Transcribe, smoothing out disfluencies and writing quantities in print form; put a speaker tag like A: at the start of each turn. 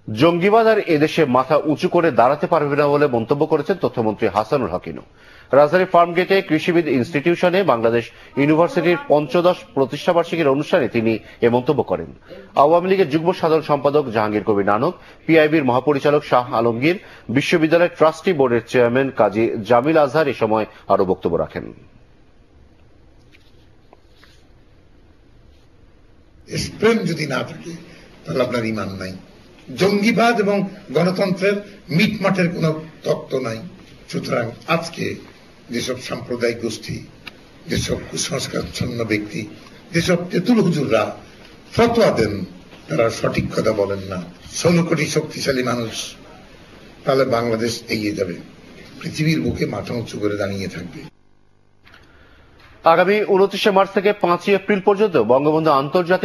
A: জঙ্গিবাদ আর এদেশে মাথা উঁচু করে দাঁড়াতে পারবে না বলে মন্তব্য করেছেন তথ্যমন্ত্রী হাসানুল হক। রাজধানীর ফার্মগেটে কৃষিবিদ ইনস্টিটিউশনে বাংলাদেশ ইউনিভার্সিটির ৫ম প্রতিষ্ঠাবার্ষিকীর অনুষ্ঠানে তিনি এ মন্তব্য করেন। আওয়ামী লীগের যুগ্ম সাধারণ সম্পাদক জাহাঙ্গীর কবির নানক, পিআইবির মহাপরিচালক শাহ আলমগীর, বিশ্ববিদ্যালয়ের ট্রাস্টি বোর্ডের চেয়ারম্যান কাজী জামিল আজহার এ সময় আরো বক্তব্য রাখেন।
B: প্রেম যদি না থাকে তাহলে আপনার ঈমান নাই। জঙ্গিবাদ এবং গণতন্ত্রের মিটমাটের কোন তত্ত্ব নাই। সুতরাং আজকে যেসব সাম্প্রদায়িক গোষ্ঠী, যেসব কুসংস্কারচ্ছন্ন ব্যক্তি, যেসব তেতুল হুজুররা ফতোয়া দেন, তারা সঠিক কথা বলেন না। ১৬ কোটি শক্তিশালী মানুষ, তাহলে বাংলাদেশ এগিয়ে যাবে, পৃথিবীর বুকে মাথা উঁচু করে দাঁড়িয়ে থাকবে।
A: আগামী ২৯ মার্চ থেকে ৫ এপ্রিল পর্যন্ত বঙ্গবন্ধু আন্তর্জাতিক